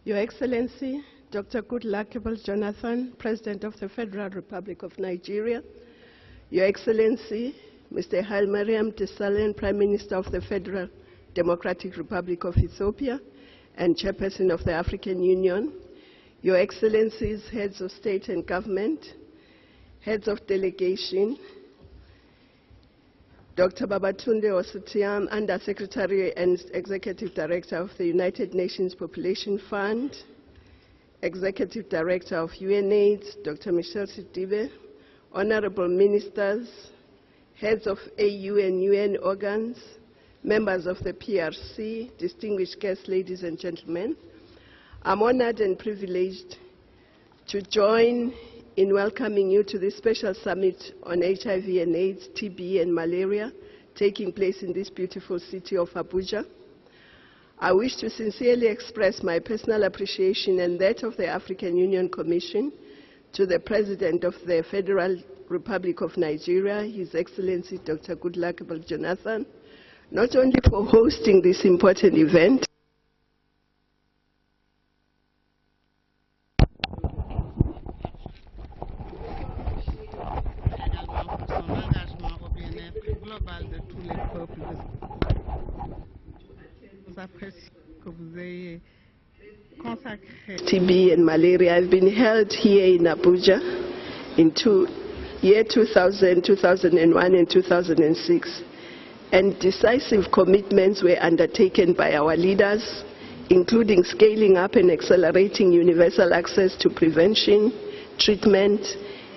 Your Excellency, Dr. Goodluck Jonathan, President of the Federal Republic of Nigeria, Your Excellency, Mr. Hailemariam Desalegn, Prime Minister of the Federal Democratic Republic of Ethiopia and Chairperson of the African Union, Your Excellencies, Heads of State and Government, Heads of Delegation, Dr. Babatunde Osutiam, Under-Secretary and Executive Director of the United Nations Population Fund, Executive Director of UNAIDS, Dr. Michel Sidibe, Honorable Ministers, Heads of AU and UN organs, members of the PRC, distinguished guests, ladies and gentlemen, I'm honored and privileged to join in welcoming you to this special summit on HIV and AIDS, TB and malaria, taking place in this beautiful city of Abuja. I wish to sincerely express my personal appreciation and that of the African Union Commission to the President of the Federal Republic of Nigeria, His Excellency Dr. Goodluck Jonathan, not only for hosting this important event, TB and malaria have been held here in Abuja in year 2000, 2001 and 2006, and decisive commitments were undertaken by our leaders, including scaling up and accelerating universal access to prevention, treatment,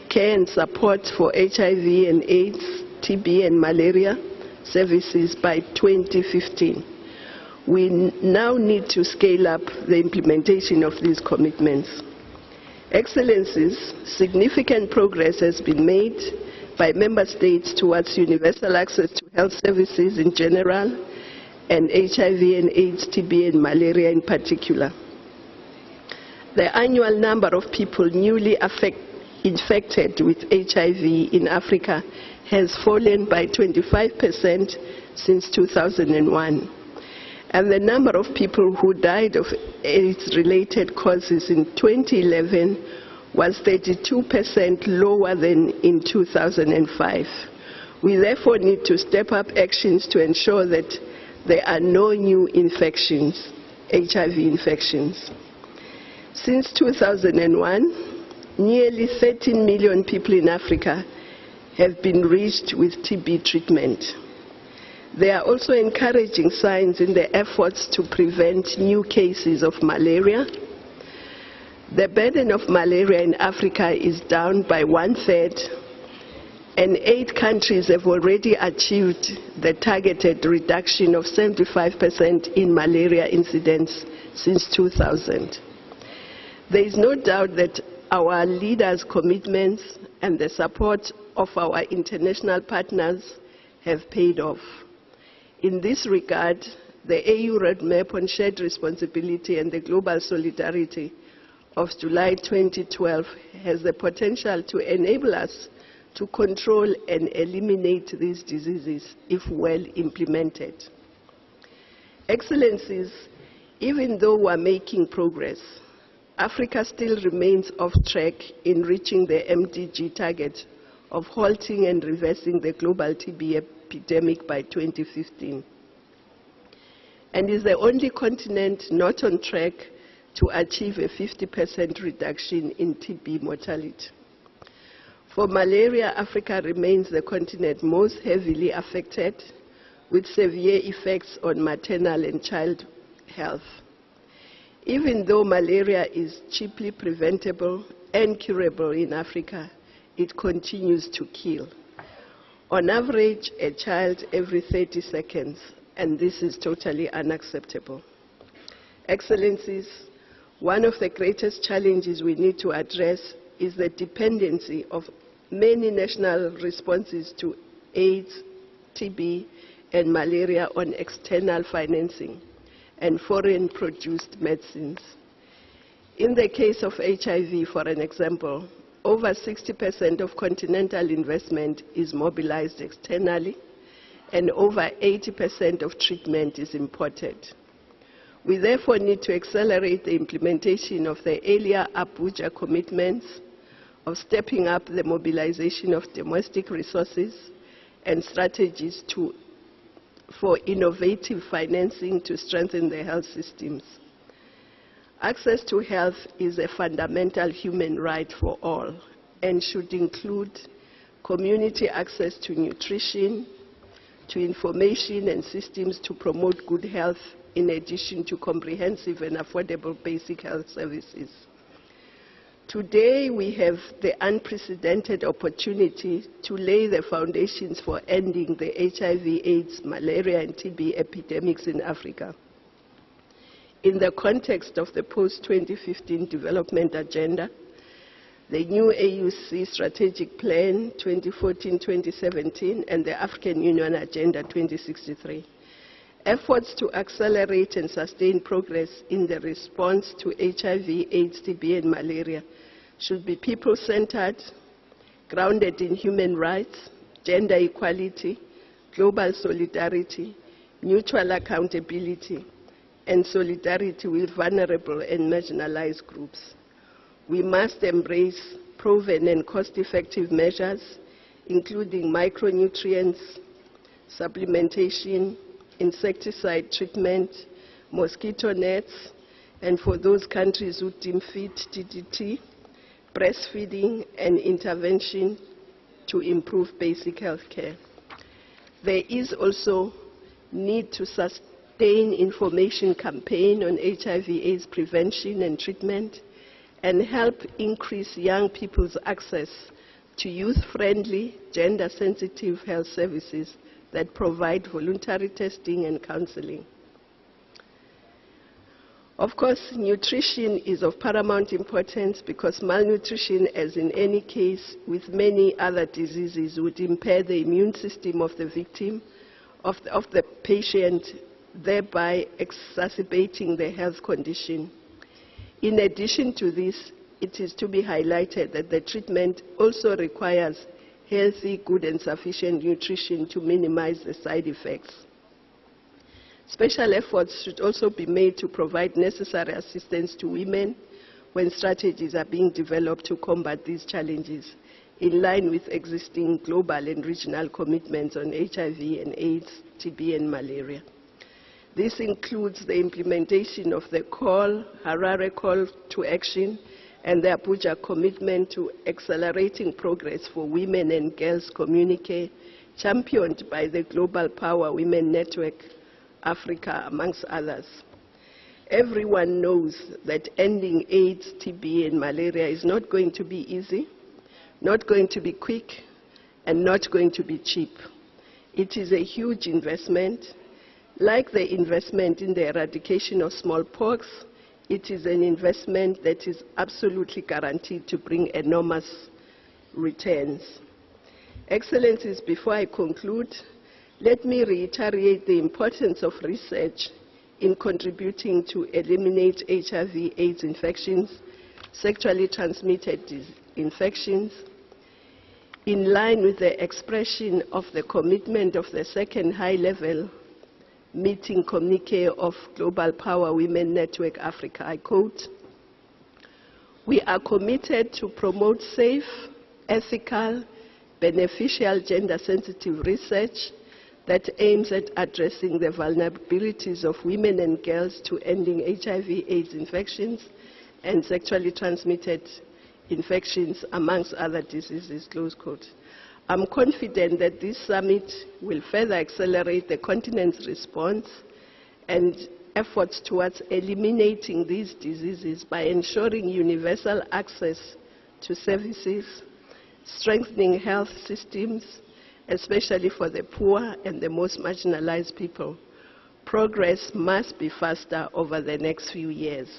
care and support for HIV and AIDS, TB and malaria services by 2015. We now need to scale up the implementation of these commitments. Excellencies, significant progress has been made by member states towards universal access to health services in general and HIV and AIDS, TB and malaria in particular. The annual number of people newly infected with HIV in Africa has fallen by 25% since 2001. And the number of people who died of AIDS-related causes in 2011 was 32% lower than in 2005. We therefore need to step up actions to ensure that there are no new infections, HIV infections. Since 2001, nearly 13 million people in Africa have been reached with TB treatment. There are also encouraging signs in the efforts to prevent new cases of malaria. The burden of malaria in Africa is down by 1/3, and 8 countries have already achieved the targeted reduction of 75% in malaria incidence since 2000. There is no doubt that our leaders' commitments and the support of our international partners have paid off. In this regard, the AU Roadmap on Shared Responsibility and the Global Solidarity of July 2012 has the potential to enable us to control and eliminate these diseases if well implemented. Excellencies, even though we are making progress, Africa still remains off track in reaching the MDG target of halting and reversing the global TB epidemic by 2015, and is the only continent not on track to achieve a 50% reduction in TB mortality. For malaria, Africa remains the continent most heavily affected, with severe effects on maternal and child health. Even though malaria is cheaply preventable and curable in Africa, it continues to kill. On average, a child every 30 seconds, and this is totally unacceptable. Excellencies, one of the greatest challenges we need to address is the dependency of many national responses to AIDS, TB, and malaria on external financing and foreign-produced medicines. In the case of HIV, for an example, over 60% of continental investment is mobilized externally, and over 80% of treatment is imported. We therefore need to accelerate the implementation of the earlier Abuja commitments of stepping up the mobilization of domestic resources and strategies for innovative financing to strengthen the health systems. Access to health is a fundamental human right for all and should include community access to nutrition, to information and systems to promote good health, in addition to comprehensive and affordable basic health services. Today, we have the unprecedented opportunity to lay the foundations for ending the HIV, AIDS, malaria, and TB epidemics in Africa. In the context of the post-2015 development agenda, the new AUC Strategic Plan 2014-2017 and the African Union Agenda 2063. Efforts to accelerate and sustain progress in the response to HIV, AIDS, TB, and malaria should be people-centered, grounded in human rights, gender equality, global solidarity, mutual accountability, and solidarity with vulnerable and marginalized groups. We must embrace proven and cost-effective measures, including micronutrients, supplementation, insecticide treatment, mosquito nets, and for those countries who deem fit, DDT, breastfeeding, and intervention to improve basic health care. There is also need to sustain information campaign on HIV/AIDS prevention and treatment, and help increase young people's access to youth-friendly, gender-sensitive health services that provide voluntary testing and counseling. Of course, nutrition is of paramount importance because malnutrition, as in any case with many other diseases, would impair the immune system of the victim, of the patient, thereby exacerbating the health condition. In addition to this, it is to be highlighted that the treatment also requires healthy, good, and sufficient nutrition to minimize the side effects. Special efforts should also be made to provide necessary assistance to women when strategies are being developed to combat these challenges, in line with existing global and regional commitments on HIV and AIDS, TB, and malaria. This includes the implementation of the Harare Call to Action and the Abuja commitment to accelerating progress for women and girls communique, championed by the Global Power Women Network Africa, amongst others. Everyone knows that ending AIDS, TB, and malaria is not going to be easy, not going to be quick, and not going to be cheap. It is a huge investment. Like the investment in the eradication of smallpox, it is an investment that is absolutely guaranteed to bring enormous returns. Excellencies, before I conclude, let me reiterate the importance of research in contributing to eliminate HIV/AIDS infections, sexually transmitted infections, in line with the expression of the commitment of the second high-level meeting communique of Global Power Women Network Africa. I quote, "We are committed to promote safe, ethical, beneficial, gender-sensitive research that aims at addressing the vulnerabilities of women and girls to ending HIV/AIDS infections and sexually transmitted infections, amongst other diseases," close quote. I'm confident that this summit will further accelerate the continent's response and efforts towards eliminating these diseases by ensuring universal access to services, strengthening health systems, especially for the poor and the most marginalized people. Progress must be faster over the next few years.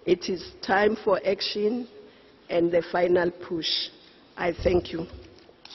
It is time for action and the final push. I thank you.